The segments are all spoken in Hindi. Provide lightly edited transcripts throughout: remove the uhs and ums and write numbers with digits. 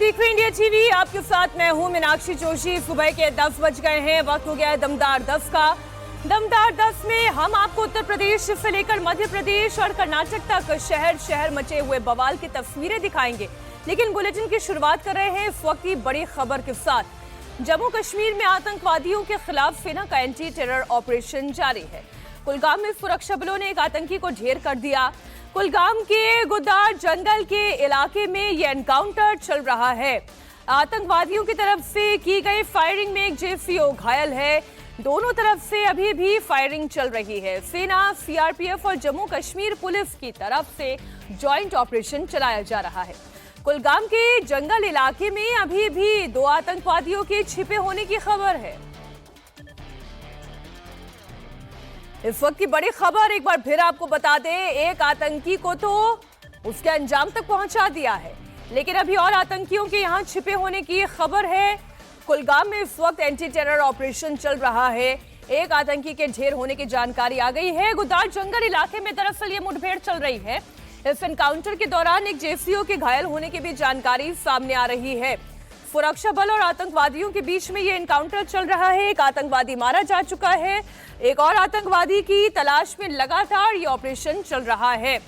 देख रहे हैं इंडिया टीवी। आपके साथ मैं हूं मीनाक्षी जोशी। सुबह के 10 बज गए हैं। वक्त हो गया है दमदार 10 का। दमदार 10 में हम आपको उत्तर प्रदेश से लेकर मध्य प्रदेश और कर्नाटक तक शहर शहर मचे हुए बवाल की तस्वीरें दिखाएंगे। लेकिन बुलेटिन की शुरुआत कर रहे हैं इस वक्त की बड़ी खबर के साथ। जम्मू कश्मीर में आतंकवादियों के खिलाफ सेना का एंटी टेरर ऑपरेशन जारी है। कुलगाम में सुरक्षा बलों ने एक आतंकी को ढेर कर दिया। कुलगाम के गुदार जंगल के इलाके में यह एनकाउंटर चल रहा है। आतंकवादियों की तरफ से की गई फायरिंग में एक जेसीओ घायल है। दोनों तरफ से अभी भी फायरिंग चल रही है। सेना, सीआरपीएफ और जम्मू कश्मीर पुलिस की तरफ से जॉइंट ऑपरेशन चलाया जा रहा है। कुलगाम के जंगल इलाके में अभी भी 2 आतंकवादियों के छिपे होने की खबर है। इस वक्त की बड़ी खबर एक बार फिर आपको बता दें, एक आतंकी को तो उसके अंजाम तक पहुंचा दिया है, लेकिन अभी और आतंकियों के यहां छिपे होने की खबर है। कुलगाम में इस वक्त एंटी टेरर ऑपरेशन चल रहा है। एक आतंकी के ढेर होने की जानकारी आ गई है। गुदार जंगल इलाके में दरअसल ये मुठभेड़ चल रही है। इस एनकाउंटर के दौरान एक जेसीओ के घायल होने की भी जानकारी सामने आ रही है। सुरक्षा बल और आतंकवादियों के बीच में ये एनकाउंटर चल रहा है। एक आतंकवादी मारा जा चुका है। एक और आतंकवादी की तलाश में लगातार ये ऑपरेशन चल रहा है।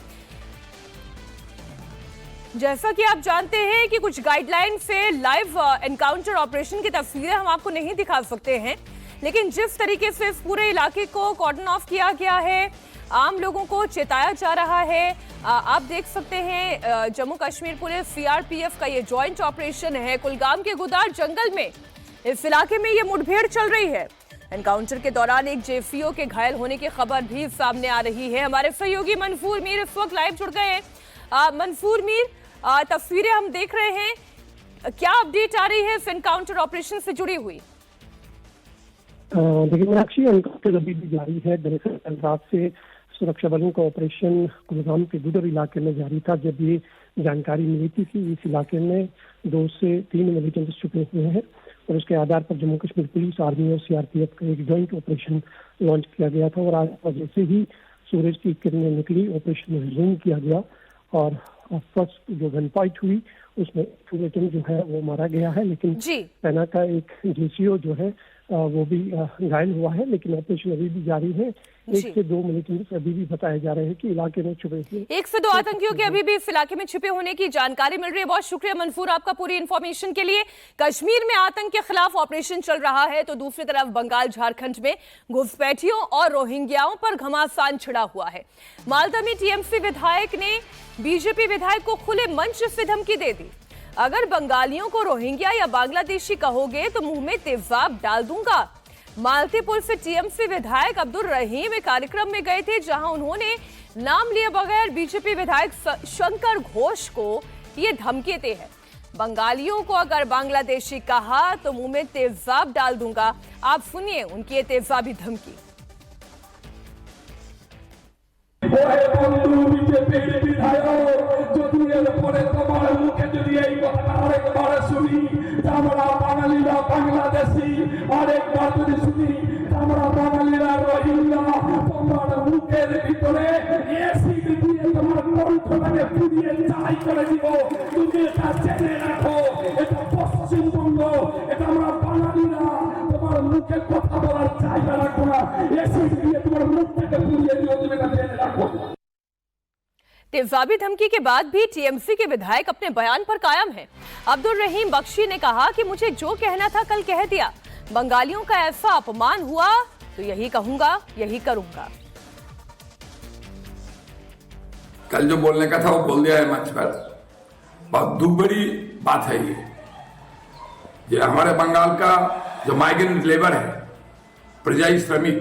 जैसा कि आप जानते हैं कि कुछ गाइडलाइन से लाइव एनकाउंटर ऑपरेशन की तस्वीरें हम आपको नहीं दिखा सकते हैं, लेकिन जिस तरीके से इस पूरे इलाके को कॉर्डन ऑफ किया गया है, आम लोगों को चेताया जा रहा है। आप देख सकते हैं जम्मू कश्मीर पुलिस, सीआरपीएफ का ये जॉइंट ऑपरेशन है। कुलगाम के गुदार जंगल में इस इलाके में ये मुठभेड़ चल रही है। एनकाउंटर के दौरान एक जेसीओ के घायल होने की खबर भी सामने आ रही है। हमारे सहयोगी मंफूर मीर इस वक्त लाइव जुड़ गए हैं। मंफूर मीर, तस्वीरें हम देख रहे हैं, क्या अपडेट आ रही है इस एनकाउंटर ऑपरेशन से जुड़ी हुई? देखिए मीनाक्षी, एनकाउंटर अभी भी जारी है। दरअसल कल रात से सुरक्षा बलों का ऑपरेशन कुलगाम के गुदर इलाके में जारी था। जब ये जानकारी मिली थी कि इस इलाके में 2 से 3 मिलिटेंट्स छुपे हुए हैं, और उसके आधार पर जम्मू कश्मीर पुलिस, आर्मी और सीआरपीएफ का एक जॉइंट ऑपरेशन लॉन्च किया गया था। और आज जैसे ही सूरज की किरणें निकली, ऑपरेशन रिज्यूम किया गया और फर्स्ट जो गन फाइट हुई उसमें मिलिटेंट जो है वो मारा गया है, लेकिन सेना का एक जेसीओ जो है वो भी घायल हुआ है। लेकिन ऑपरेशन अभी भी जारी है। 1 से 2 मिलिटेंट्स अभी भी बताए जा रहे हैं कि इलाके में छुपे हुए। 1 से 2 आतंकियों के अभी भी इस इलाके में छिपे होने की जानकारी मिल रही है। बहुत शुक्रिया मंफूर आपका पूरी इंफॉर्मेशन के लिए। कश्मीर में आतंक के खिलाफ ऑपरेशन चल रहा है, तो दूसरी तरफ बंगाल झारखंड में घुसपैठियों और रोहिंग्याओं पर घमासान छिड़ा हुआ है। मालदा में टीएमसी विधायक ने बीजेपी विधायक को खुले मंच से धमकी दे दी। अगर बंगालियों को रोहिंग्या या बांग्लादेशी कहोगे तो मुंह में तेजाब डाल दूंगा। मालतीपुर से टीएमसी विधायक अब्दुल रहीम एक कार्यक्रम में गए थे, जहां उन्होंने नाम लिए बगैर बीजेपी विधायक शंकर घोष को ये धमकी दी है। बंगालियों को अगर बांग्लादेशी कहा तो मुंह में तेजाब डाल दूंगा। आप सुनिए उनकी ये तेजाबी धमकी। বাংলাদেশি আরেকবার যদি শুনি আমরা বাঙালিরা রোহিঙ্গা, তোমার মুখের ভিতরে এসিড দিয়ে তোমার কণ্ঠটাকে পুড়িয়ে ছাই করে দিব। তুমি এটা জেনে রাখো, এটা পশ্চিমবঙ্গ, এটা আমরা বাঙালিরা তোমার মুখে কথা বলার জায়গা রাখবো না। এসিড দিয়ে তোমার মুখটাকে পুড়িয়ে দিব, তুমি এটা জেনে রাখো। तेजाबी धमकी के बाद भी टीएमसी के विधायक अपने बयान पर कायम हैं। अब्दुल रहीम बख्शी ने कहा कि मुझे जो कहना था कल कह दिया। बंगालियों का ऐसा अपमान हुआ तो यही कहूंगा, यही करूंगा। कल जो बोलने का था वो बोल दिया है मंच पर। बहुत दुख बड़ी बात है ये हमारे बंगाल का जो माइग्रेंट लेबर है, परियायी श्रमिक,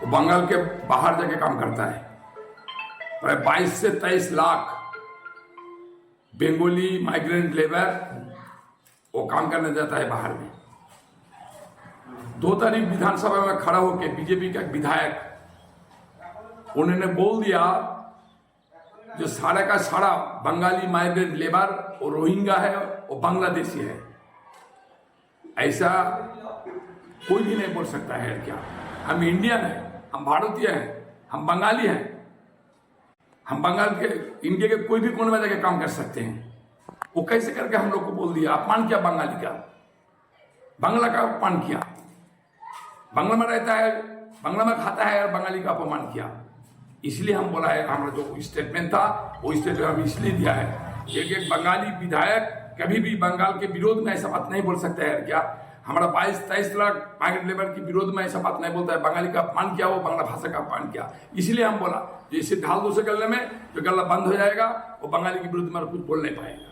वो बंगाल के बाहर जाके काम करता है। 22 से 23 लाख बंगाली माइग्रेंट लेबर वो काम करने जाता है बाहर में। 2 तारीख विधानसभा में खड़ा होकर बीजेपी का एक विधायक उन्होंने बोल दिया जो सारा का सारा बंगाली माइग्रेंट लेबर वो रोहिंग्या है, वो बांग्लादेशी है। ऐसा कोई भी नहीं बोल सकता है। क्या हम इंडियन हैं, हम भारतीय हैं, हम बंगाली हैं, हम बंगाल के इंडिया के कोई भी कोने में जाकर काम कर सकते हैं। वो कैसे करके हम लोग को बोल दिया, अपमान किया बंगाली का, बांग्ला का अपमान किया, बांग्ला में रहता है, बांग्ला में खाता है और बंगाली का अपमान किया। इसलिए हम बोला है, हमारा जो स्टेटमेंट था वो स्टेटमेंट हम इसलिए दिया है, एक बंगाली विधायक कभी भी बंगाल के विरोध में ऐसा बात नहीं बोल सकता है। क्या हमारा 22-23 लाख माइग्रेंट लेबर के विरोध में ऐसा बात नहीं बोलता है, बंगाली का अपमान किया, वो बांग्ला भाषा का अपमान किया। इसलिए हम बोला जैसे ढाल दो से गले में, जो गला बंद हो जाएगा वो बंगाली के विरुद्ध में कुछ बोल नहीं पाएगा।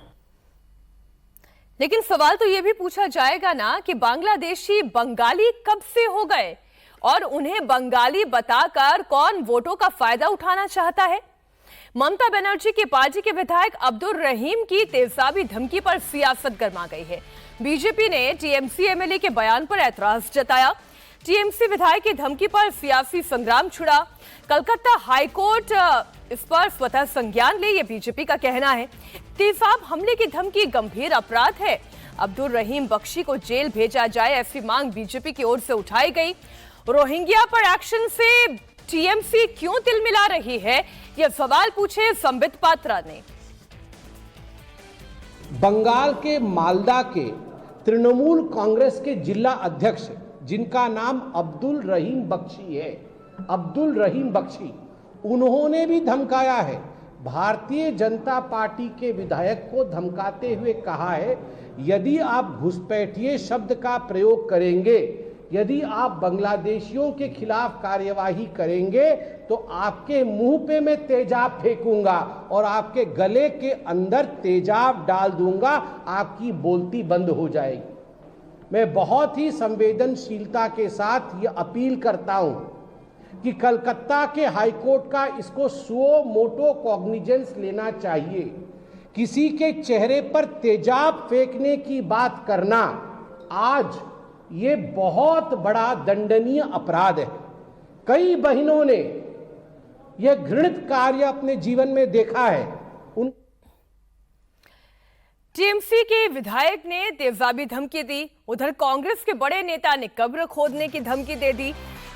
लेकिन सवाल तो यह भी पूछा जाएगा ना कि बांग्लादेशी बंगाली कब से हो गए और उन्हें बंगाली बताकर कौन वोटों का फायदा उठाना चाहता है। ममता बनर्जी की पार्टी के विधायक अब्दुल रहीम की तेजाबी धमकी पर सियासत गर्मा गई है। बीजेपी ने टीएमसी एमएलए के बयान पर ऐतराज जताया। टीएमसी विधायक की धमकी पर सियासी संग्राम छिड़ा। कलकत्ता हाईकोर्ट इस पर स्वतः संज्ञान ले, ये बीजेपी का कहना है। तेजाब हमले की धमकी गंभीर अपराध है। अब्दुल रहीम बख्शी को जेल भेजा जाए, ऐसी मांग बीजेपी की ओर से उठाई गई। रोहिंग्या पर एक्शन से टीएमसी क्यों तिलमिला रही है, यह सवाल पूछे संबित पात्रा ने। बंगाल के मालदा के तृणमूल कांग्रेस के जिला अध्यक्ष, जिनका नाम अब्दुल रहीम बख्शी है, अब्दुल रहीम बख्शी, उन्होंने भी धमकाया है। भारतीय जनता पार्टी के विधायक को धमकाते हुए कहा है, यदि आप घुसपैठिए शब्द का प्रयोग करेंगे, यदि आप बांग्लादेशियों के खिलाफ कार्यवाही करेंगे तो आपके मुंह पे मैं तेजाब फेंकूंगा और आपके गले के अंदर तेजाब डाल दूंगा, आपकी बोलती बंद हो जाएगी। मैं बहुत ही संवेदनशीलता के साथ ये अपील करता हूं कि कलकत्ता के हाईकोर्ट का इसको सुओ मोटो कॉग्निजेंस लेना चाहिए। किसी के चेहरे पर तेजाब फेंकने की बात करना आज ये बहुत बड़ा दंडनीय अपराध है। कई बहनों ने यह घृणित कार्य अपने जीवन में देखा है। टीएमसी के विधायक ने तेजाबी धमकी दी, उधर कांग्रेस के बड़े नेता ने कब्र खोदने की धमकी दे दी।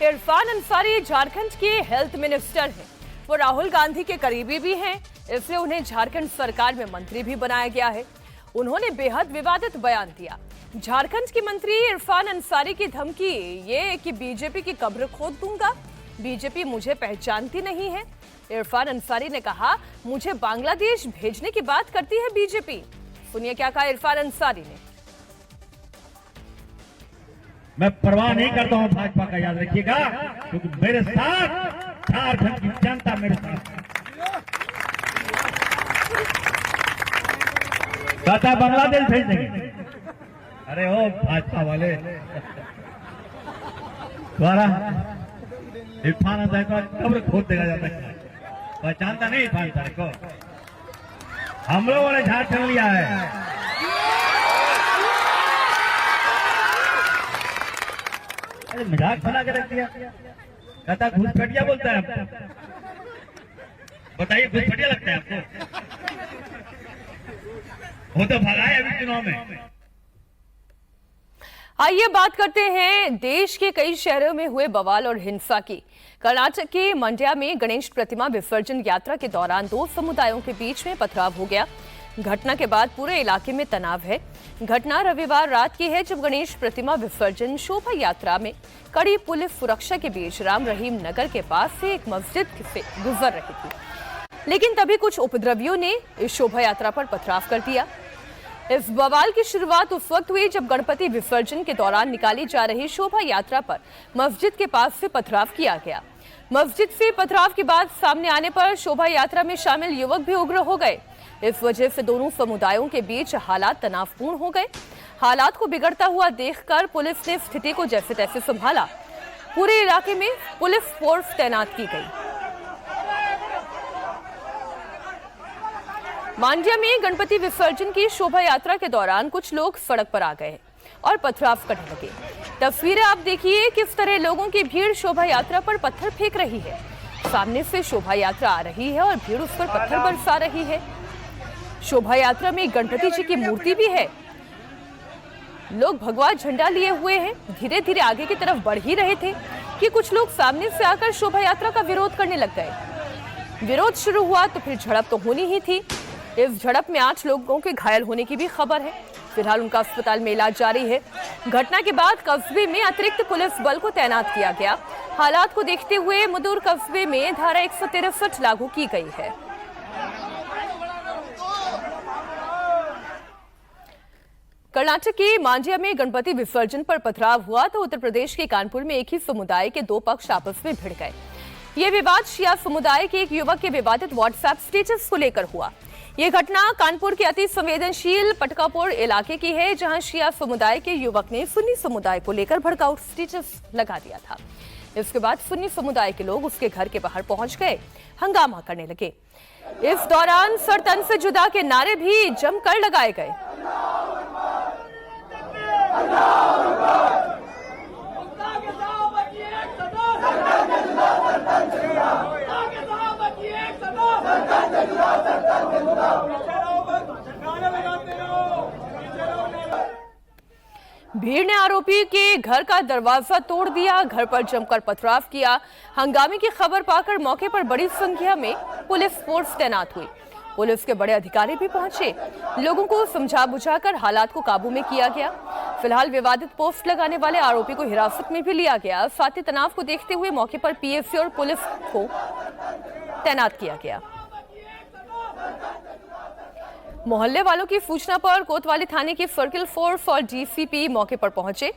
इरफान अंसारी झारखंड के हेल्थ मिनिस्टर हैं, वो राहुल गांधी के करीबी भी हैं, इसलिए उन्हें झारखंड सरकार में मंत्री भी बनाया गया है। उन्होंने बेहद विवादित बयान दिया। झारखंड की मंत्री इरफान अंसारी की धमकी ये कि बीजेपी की कब्र खोद दूंगा, बीजेपी मुझे पहचानती नहीं है। इरफान अंसारी ने कहा, मुझे बांग्लादेश भेजने की बात करती है बीजेपी। सुनिए क्या कहा इरफान अंसारी ने। मैं परवाह नहीं करता हूं भाजपा का, याद रखिएगा, क्योंकि मेरे साथ झारखंड की जनता मेरे साथ कहता बांग्लादेश भेज देंगे। अरे ओ भाजपा वाले द्वारा इरफान अंसारी को कब्र खोद देगा जाता है, पहचानता नहीं इरफान अंसारी को। हम लोगों ने झारखंड लिया है। अरे मजाक बना के रख दिया, कहता घुसपैठिया बोलता है आपको। बताइए घुसपैठिया लगता है आपको? वो तो भगा है अभी चुनाव में। आइए बात करते हैं देश के कई शहरों में हुए बवाल और हिंसा की। कर्नाटक के मंड्या में गणेश प्रतिमा विसर्जन यात्रा के दौरान दो समुदायों के बीच में पथराव हो गया। घटना के बाद पूरे इलाके में तनाव है। घटना रविवार रात की है, जब गणेश प्रतिमा विसर्जन शोभा यात्रा में कड़ी पुलिस सुरक्षा के बीच राम रहीम नगर के पास से एक मस्जिद से गुजर रही थी, लेकिन तभी कुछ उपद्रवियों ने इस शोभा यात्रा पर पथराव कर दिया। इस बवाल की शुरुआत उस वक्त हुई जब गणपति विसर्जन के दौरान निकाली जा रही शोभा यात्रा पर मस्जिद के पास से पथराव किया गया। मस्जिद से पथराव की बात सामने आने पर शोभा यात्रा में शामिल युवक भी उग्र हो गए। इस वजह से दोनों समुदायों के बीच हालात तनावपूर्ण हो गए। हालात को बिगड़ता हुआ देखकर पुलिस ने स्थिति को जैसे तैसे संभाला। पूरे इलाके में पुलिस फोर्स तैनात की गई। मांड्या में गणपति विसर्जन की शोभा यात्रा के दौरान कुछ लोग सड़क पर आ गए और पथराव करने लगे। तस्वीरें आप देखिए, किस तरह लोगों की भीड़ शोभा यात्रा पर पत्थर फेंक रही है। सामने से शोभा यात्रा आ रही है और भीड़ उस पर पत्थर बरसा रही है। शोभा यात्रा में गणपति जी की मूर्ति भी है। लोग भगवा झंडा लिए हुए हैं, धीरे धीरे आगे की तरफ बढ़ ही रहे थे कि कुछ लोग सामने से आकर शोभा यात्रा का विरोध करने लग गए। विरोध शुरू हुआ तो फिर झड़प तो होनी ही थी। इस झड़प में 8 लोगों के घायल होने की भी खबर है। फिलहाल उनका अस्पताल में इलाज जारी है। घटना के बाद कस्बे में अतिरिक्त पुलिस बल को तैनात किया गया। हालात को देखते हुए मुदूर कस्बे में धारा 163 लागू की गई है। कर्नाटक के मांड्या में गणपति विसर्जन पर पथराव हुआ तो उत्तर प्रदेश के कानपुर में एक ही समुदाय के 2 पक्ष आपस में भिड़ गए। यह विवाद शिया समुदाय के एक युवक के विवादित व्हाट्सएप स्टेटस को लेकर हुआ। यह घटना कानपुर के अति संवेदनशील पटकापुर इलाके की है, जहां शिया समुदाय के युवक ने सुन्नी समुदाय को लेकर भड़काऊ स्टेटस लगा दिया था। इसके बाद सुन्नी समुदाय के लोग उसके घर के बाहर पहुंच गए, हंगामा करने लगे। इस दौरान सर तन से जुदा के नारे भी जमकर लगाए गए। भीड़ ने आरोपी के घर का दरवाजा तोड़ दिया, घर पर जमकर पथराव किया। हंगामे की खबर पाकर मौके पर बड़ी संख्या में पुलिस फोर्स तैनात हुई। पुलिस के बड़े अधिकारी भी पहुंचे। लोगों को समझा बुझाकर हालात को काबू में किया गया। फिलहाल विवादित पोस्ट लगाने वाले आरोपी को हिरासत में भी लिया गया। साथ ही तनाव को देखते हुए मौके पर पीएससी और पुलिस को तैनात किया गया। मोहल्ले वालों की सूचना पर कोतवाली थाने की सर्किल फोर्स और डीसीपी मौके पर पहुंचे।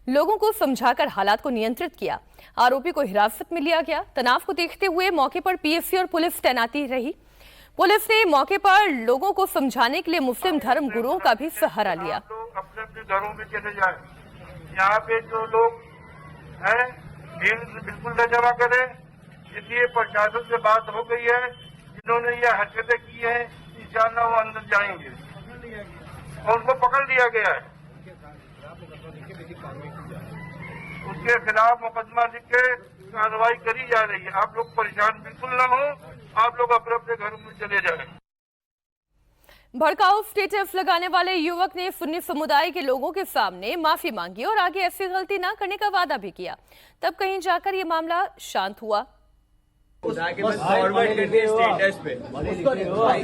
लोगों को समझाकर हालात को नियंत्रित किया। आरोपी को हिरासत में लिया गया। तनाव को देखते हुए मौके पर पीएससी और पुलिस तैनाती रही। पुलिस ने मौके पर लोगों को समझाने के लिए मुस्लिम धर्म गुरुओं का भी सहारा लिया। अपने अपने घरों में चले जाएं। यहाँ पे जो लोग हैं भीड़ बिल्कुल न जमा करें। इसलिए प्रशासन से बात हो गई है। जिन्होंने ये हरकतें की है इंशाअल्लाह वो अंदर जाएंगे और उनको पकड़ लिया गया है। उसके खिलाफ मुकदमा लिख के कार्रवाई करी जा रही है। आप लोग परेशान बिल्कुल न हो। आप लोग अपने अपने घरों में चले जाएं। भड़काऊ स्टेटस लगाने वाले युवक ने सुन्नी समुदाय के लोगों के सामने माफी मांगी और आगे ऐसी गलती न करने का वादा भी किया। तब कहीं जाकर ये मामला शांत हुआ। फॉरवर्ड कर दिया स्टेटस पे। रात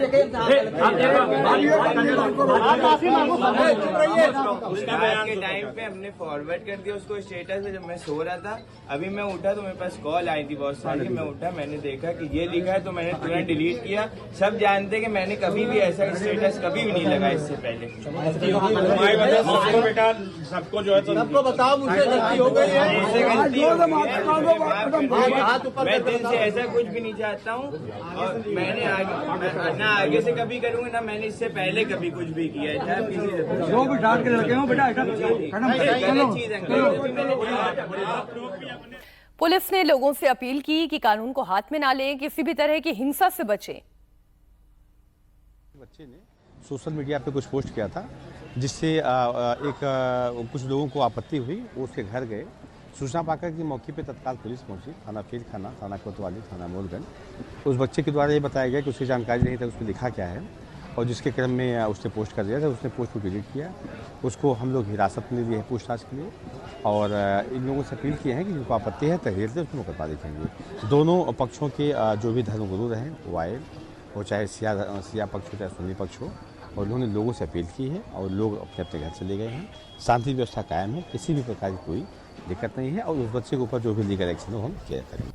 के टाइम पे हमने फॉरवर्ड कर दिया उसको स्टेटस पे। जब मैं सो रहा था अभी मैं उठा तो मेरे पास कॉल आई थी बहुत सारी। मैं उठा मैंने देखा कि ये लिखा है तो मैंने तुरंत डिलीट किया। सब जानते कि मैंने कभी भी ऐसा स्टेटस कभी भी नहीं लगा इससे पहले। बेटा सबको जो है सबको बताओ मुझसे गलती हो गई है। मैं दिल से ऐसा कुछ भी नहीं चाहता हूँ और मैंने आगे से कभी करूँगा ना। मैंने इससे पहले कभी कुछ भी किया है। किसी से जो भी डांट के लगे हो बेटा पुलिस ने लोगों से अपील की कि कानून को हाथ में ना लें, किसी भी तरह की हिंसा से बचें। बच्चे ने सोशल मीडिया पे कुछ पोस्ट किया था जिससे कुछ लोगों को आपत्ति हुई। वो उसके घर गए। सूचना पाकर कि मौके पे तत्काल पुलिस पहुंची। थाना फील खाना, थाना कोतवाली, थाना मोलगंज। उस बच्चे के द्वारा ये बताया गया कि उसकी जानकारी नहीं था उसमें लिखा क्या है और जिसके क्रम में उसने पोस्ट कर दिया था। उसने पोस्ट को डिलीट किया। उसको हम लोग हिरासत में लिए हैं पूछताछ के लिए और इन लोगों से अपील किए हैं कि जिनको आपत्ति है तहरीर से उसको मुकदमा लिखेंगे। दोनों पक्षों के जो भी धर्मगुरु रहे वो आए, वो चाहे सिया पक्ष हो चाहे सुन्नी पक्ष हो, और उन्होंने लोगों से अपील की है और लोग अपने अपने घर चले गए हैं। शांति व्यवस्था कायम है, किसी भी प्रकार की कोई दिक्कत नहीं है और उस बच्चे के ऊपर जो भी लीगल एक्शन हो हम किया करेंगे।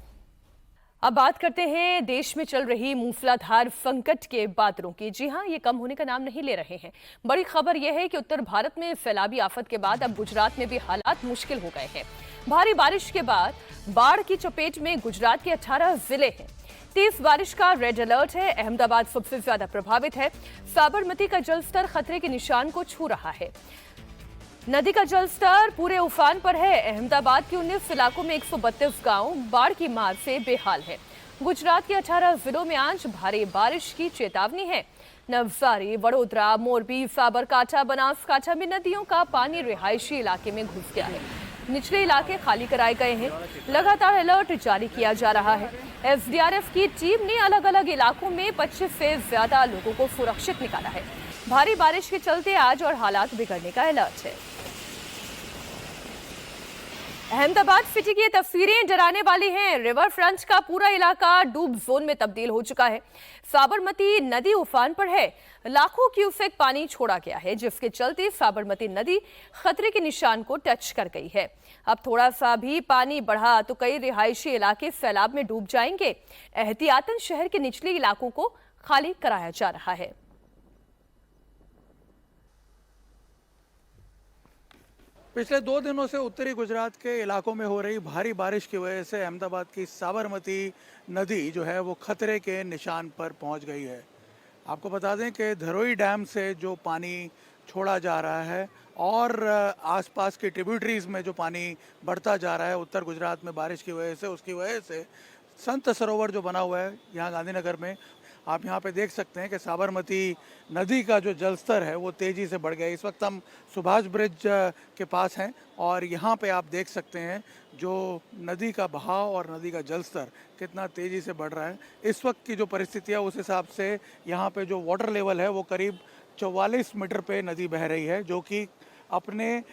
अब बात करते हैं देश में चल रही मूसलाधार संकट के बादलों की। जी हां, ये कम होने का नाम नहीं ले रहे हैं। बड़ी खबर यह है कि उत्तर भारत में सैलाबी आफत के बाद अब गुजरात में भी हालात मुश्किल हो गए हैं। भारी बारिश के बाद बाढ़ की चपेट में गुजरात के 18 जिले हैं। तेज बारिश का रेड अलर्ट है। अहमदाबाद सबसे ज्यादा प्रभावित है। साबरमती का जलस्तर खतरे के निशान को छू रहा है। नदी का जलस्तर पूरे उफान पर है। अहमदाबाद के 19 इलाकों में 132 गांव बाढ़ की मार से बेहाल है। गुजरात के 18 जिलों में आज भारी बारिश की चेतावनी है। नवसारी, वडोदरा, मोरबी, साबरकांठा, बनासकांठा में नदियों का पानी रिहायशी इलाके में घुस गया है। निचले इलाके खाली कराए गए हैं। लगातार अलर्ट जारी किया जा रहा है। एसडीआरएफ की टीम ने अलग अलग इलाकों में 25 से ज्यादा लोगों को सुरक्षित निकाला है। भारी बारिश के चलते आज और हालात बिगड़ने का अलर्ट है। अहमदाबाद सिटी की ये तस्वीरें डराने वाली हैं। रिवर फ्रंट का पूरा इलाका डूब जोन में तब्दील हो चुका है। साबरमती नदी उफान पर है। लाखों क्यूसेक पानी छोड़ा गया है, जिसके चलते साबरमती नदी खतरे के निशान को टच कर गई है। अब थोड़ा सा भी पानी बढ़ा तो कई रिहायशी इलाके सैलाब में डूब जाएंगे। एहतियातन शहर के निचले इलाकों को खाली कराया जा रहा है। पिछले 2 दिनों से उत्तरी गुजरात के इलाकों में हो रही भारी बारिश की वजह से अहमदाबाद की साबरमती नदी जो है वो खतरे के निशान पर पहुंच गई है। आपको बता दें कि धरोई डैम से जो पानी छोड़ा जा रहा है और आसपास की ट्रिब्यूटरीज में जो पानी बढ़ता जा रहा है उत्तर गुजरात में बारिश की वजह से, उसकी वजह से संत सरोवर जो बना हुआ है यहाँ गांधीनगर में, आप यहाँ पे देख सकते हैं कि साबरमती नदी का जो जलस्तर है वो तेज़ी से बढ़ गया। इस वक्त हम सुभाष ब्रिज के पास हैं और यहाँ पे आप देख सकते हैं जो नदी का बहाव और नदी का जलस्तर कितना तेज़ी से बढ़ रहा है। इस वक्त की जो परिस्थिति है उस हिसाब से यहाँ पे जो वाटर लेवल है वो करीब 44 मीटर पे नदी बह रही है, जो कि अपने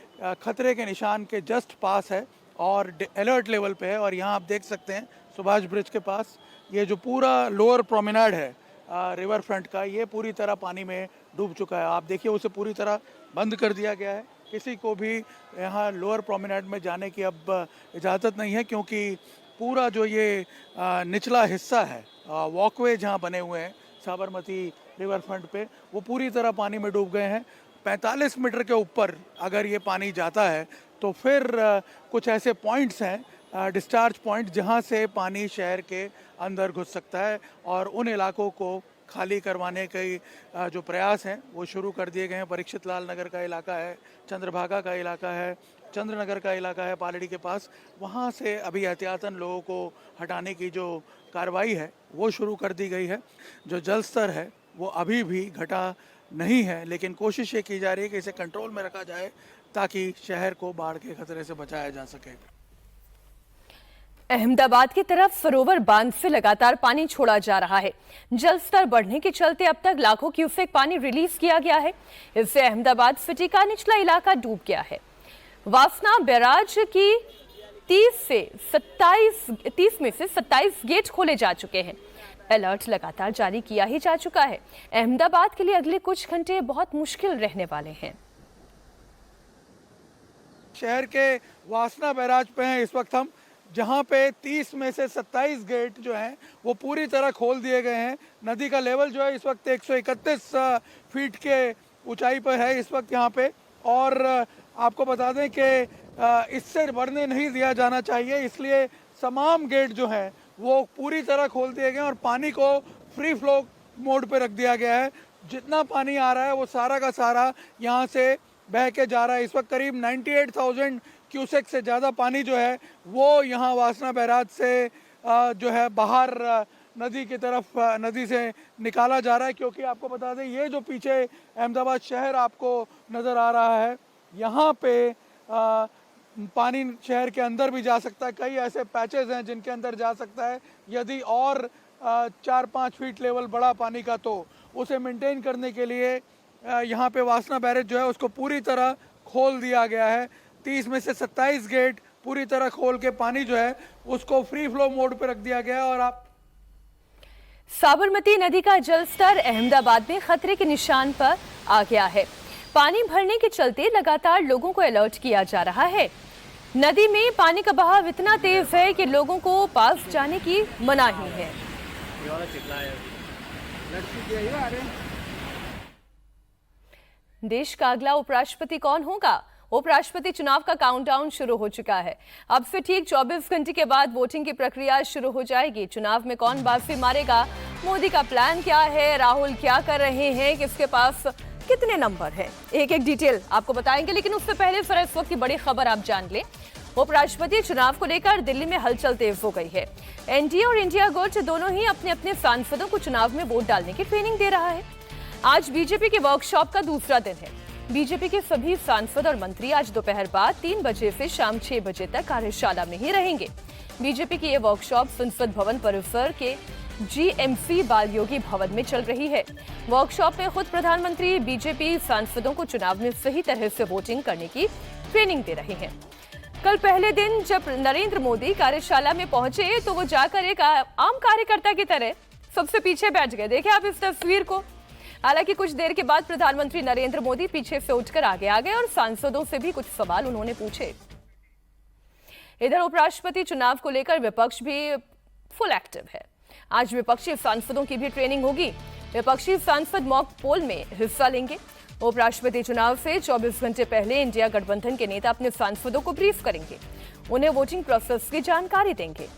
खतरे के निशान के जस्ट पास है और अलर्ट लेवल पे है। और यहाँ आप देख सकते हैं सुभाष ब्रिज के पास ये जो पूरा लोअर प्रोमेनाड है रिवर फ्रंट का, ये पूरी तरह पानी में डूब चुका है। आप देखिए उसे पूरी तरह बंद कर दिया गया है। किसी को भी यहाँ लोअर प्रोमेनाड में जाने की अब इजाज़त नहीं है, क्योंकि पूरा जो ये निचला हिस्सा है, वॉकवे जहाँ बने हुए हैं साबरमती रिवर फ्रंट पे, वो पूरी तरह पानी में डूब गए हैं। 45 मीटर के ऊपर अगर ये पानी जाता है तो फिर कुछ ऐसे पॉइंट्स हैं, डिस्चार्ज पॉइंट, जहां से पानी शहर के अंदर घुस सकता है और उन इलाकों को खाली करवाने के जो प्रयास हैं वो शुरू कर दिए गए हैं। परीक्षित लाल नगर का इलाका है, चंद्रभागा का इलाका है, चंद्रनगर का इलाका है पालड़ी के पास, वहाँ से अभी एहतियातन लोगों को हटाने की जो कार्रवाई है वो शुरू कर दी गई है। जो जल स्तर है वो अभी भी घटा नहीं है, लेकिन कोशिश ये की जा रही है कि इसे कंट्रोल में रखा जाए ताकि शहर को बाढ़ के खतरे से बचाया जा सके। अहमदाबाद की तरफ सरोवर बांध से लगातार पानी छोड़ा जा रहा है। जल स्तर बढ़ने के चलते अब तक लाखों क्यूसेक पानी रिलीज किया गया है। इससे अहमदाबाद सिटी का निचला इलाका डूब गया है। वासना बैराज की 30 में से 27 गेट खोले जा चुके हैं। अलर्ट लगातार जारी किया ही जा चुका है। अहमदाबाद के लिए अगले कुछ घंटे बहुत मुश्किल रहने वाले हैं। शहर के वासना बैराज पे हैं इस वक्त हम, जहां पे 30 में से 27 गेट जो हैं वो पूरी तरह खोल दिए गए हैं। नदी का लेवल जो है इस वक्त 131 फीट के ऊंचाई पर है इस वक्त यहाँ पे, और आपको बता दें कि इससे बढ़ने नहीं दिया जाना चाहिए, इसलिए तमाम गेट जो हैं वो पूरी तरह खोल दिए गए हैं और पानी को फ्री फ्लो मोड पे रख दिया गया है। जितना पानी आ रहा है वो सारा का सारा यहाँ से बह के जा रहा है। इस वक्त करीब 98,000 क्यूसेक से ज़्यादा पानी जो है वो यहाँ वासना बैराज से जो है बाहर नदी की तरफ नदी से निकाला जा रहा है, क्योंकि आपको बता दें ये जो पीछे अहमदाबाद शहर आपको नज़र आ रहा है, यहाँ पे पानी शहर के अंदर भी जा सकता है। कई ऐसे पैचेस हैं जिनके अंदर जा सकता है। यदि और 4-5 फीट लेवल बढ़ा पानी का तो उसे मेंटेन करने के लिए यहाँ पे वासना बैरेज जो है उसको पूरी तरह खोल दिया गया है। 30 में से 27 गेट पूरी तरह खोल के पानी जो है उसको फ्री फ्लो मोड पे रख दिया गया है। और आप साबरमती नदी का जलस्तर अहमदाबाद में खतरे के निशान पर आ गया है। पानी भरने के चलते लगातार लोगों को अलर्ट किया जा रहा है। नदी में पानी का बहाव इतना तेज है कि लोगों को पास जाने की मनाही है। देश का अगला उपराष्ट्रपति कौन होगा? उपराष्ट्रपति चुनाव का काउंटडाउन शुरू हो चुका है। अब से ठीक 24 घंटे के बाद वोटिंग की प्रक्रिया शुरू हो जाएगी। चुनाव में कौन बाजी मारेगा, मोदी का प्लान क्या है, राहुल क्या कर रहे हैं, किसके पास कितने नंबर हैं, एक एक डिटेल आपको बताएंगे। लेकिन उससे पहले जरा इस वक्त की बड़ी खबर आप जान लें। उपराष्ट्रपति चुनाव को लेकर दिल्ली में हलचल तेज हो गई है। एनडीए और इंडिया गुट दोनों ही अपने अपने सांसदों को चुनाव में वोट डालने की ट्रेनिंग दे रहा है। आज बीजेपी के वर्कशॉप का दूसरा दिन है। बीजेपी के सभी सांसद और मंत्री आज दोपहर बाद 3 बजे से शाम 6 बजे तक कार्यशाला में ही रहेंगे। बीजेपी की ये वर्कशॉप संसद भवन परिसर के जीएमसी बालयोगी भवन में चल रही है। वर्कशॉप में खुद प्रधानमंत्री बीजेपी सांसदों को चुनाव में सही तरह से वोटिंग करने की ट्रेनिंग दे रहे हैं। कल पहले दिन जब नरेंद्र मोदी कार्यशाला में पहुंचे तो वो जाकर एक आम कार्यकर्ता की तरह सबसे पीछे बैठ गए। देखिए आप इस तस्वीर को। हालांकि कुछ देर के बाद प्रधानमंत्री नरेंद्र मोदी पीछे से उठकर आगे आ गए और सांसदों से भी कुछ सवाल उन्होंने पूछे। इधर उपराष्ट्रपति चुनाव को लेकर विपक्ष भी फुल एक्टिव है। आज विपक्षी सांसदों की भी ट्रेनिंग होगी। विपक्षी सांसद मॉक पोल में हिस्सा लेंगे। उपराष्ट्रपति चुनाव से 24 घंटे पहले इंडिया गठबंधन के नेता अपने सांसदों को ब्रीफ करेंगे, उन्हें वोटिंग प्रोसेस की जानकारी देंगे।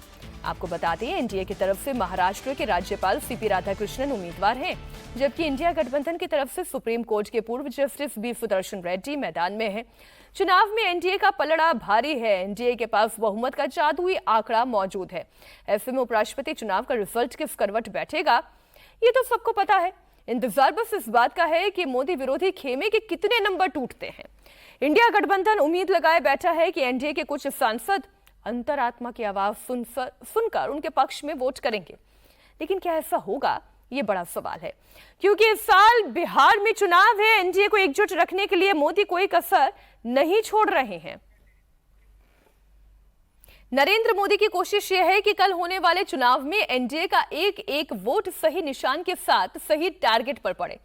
आपको बता दें, एनडीए की तरफ से महाराष्ट्र के राज्यपाल सीपी राधाकृष्णन उम्मीदवार हैं, जबकि इंडिया गठबंधन की तरफ से सुप्रीम कोर्ट के पूर्व जस्टिस बी सुदर्शन रेड्डी मैदान में है। चुनाव में एनडीए का पलड़ा भारी है। एनडीए के पास बहुमत का जादुई आंकड़ा मौजूद है। ऐसे में उपराष्ट्रपति चुनाव का रिजल्ट किस करवट बैठेगा, ये तो सबको पता है। इंतजार बस इस बात का है कि मोदी विरोधी खेमे के कितने नंबर टूटते हैं। इंडिया गठबंधन उम्मीद लगाए बैठा है कि एनडीए के कुछ सांसद अंतरात्मा की आवाज सुनकर उनके पक्ष में वोट करेंगे। लेकिन क्या ऐसा होगा, ये बड़ा सवाल है, क्योंकि इस साल बिहार में चुनाव है। एनडीए को एकजुट रखने के लिए मोदी कोई कसर नहीं छोड़ रहे हैं। नरेंद्र मोदी की कोशिश यह है कि कल होने वाले चुनाव में एनडीए का एक एक वोट सही निशान के साथ सही टारगेट पर पड़े।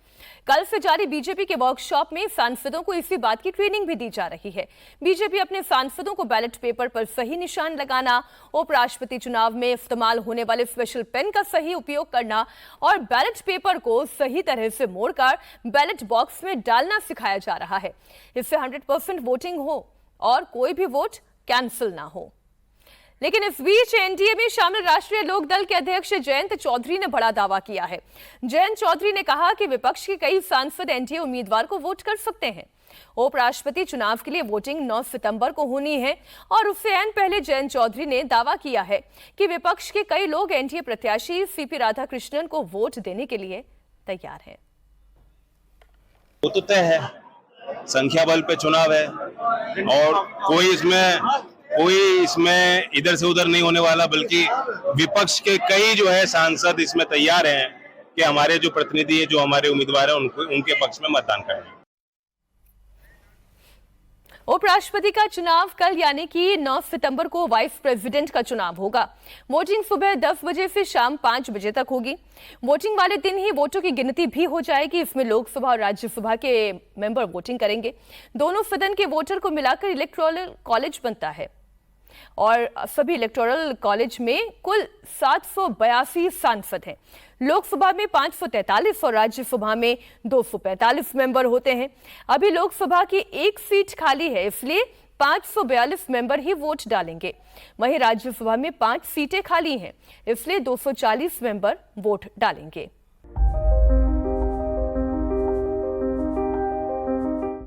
कल से जारी बीजेपी के वर्कशॉप में सांसदों को इसी बात की ट्रेनिंग भी दी जा रही है। बीजेपी अपने सांसदों को बैलेट पेपर पर सही निशान लगाना, उपराष्ट्रपति चुनाव में इस्तेमाल होने वाले स्पेशल पेन का सही उपयोग करना और बैलेट पेपर को सही तरह से मोड़कर बैलेट बॉक्स में डालना सिखाया जा रहा है। इससे 100% वोटिंग हो और कोई भी वोट कैंसिल ना हो। लेकिन इस बीच एनडीए में शामिल राष्ट्रीय लोकदल के अध्यक्ष जयंत चौधरी ने बड़ा दावा किया है। जयंत चौधरी ने कहा कि विपक्ष के कई सांसद एनडीए उम्मीदवार को वोट कर सकते हैं। उपराष्ट्रपति चुनाव के लिए वोटिंग 9 सितंबर को होनी है और उससे ऐन पहले जयंत चौधरी ने दावा किया है कि विपक्ष के कई लोग एनडीए प्रत्याशी सीपी राधाकृष्णन को वोट देने के लिए तैयार हैं। वो तो तय है, संख्या बल पे चुनाव है और कोई इसमें इधर से उधर नहीं होने वाला, बल्कि विपक्ष के कई जो है सांसद इसमें तैयार हैं कि हमारे जो प्रतिनिधि है, जो हमारे उम्मीदवार हैं, उनके पक्ष में मतदान करें। उपराष्ट्रपति का चुनाव कल यानी कि 9 सितंबर को वाइस प्रेसिडेंट का चुनाव होगा। वोटिंग सुबह 10 बजे से शाम 5 बजे तक होगी। वोटिंग वाले दिन ही वोटों की गिनती भी हो जाएगी। इसमें लोकसभा और राज्यसभा के मेंबर वोटिंग करेंगे। दोनों सदन के वोटर को मिलाकर इलेक्टोरल कॉलेज बनता है और सभी इलेक्टोरल कॉलेज में कुल 782 सांसद हैं। लोकसभा में 543 और राज्यसभा में 245 मेंबर होते हैं। अभी लोकसभा की एक सीट खाली है, इसलिए 542 मेंबर ही वोट डालेंगे। वहीं राज्यसभा में 5 सीटें खाली हैं, इसलिए 240 मेंबर वोट डालेंगे।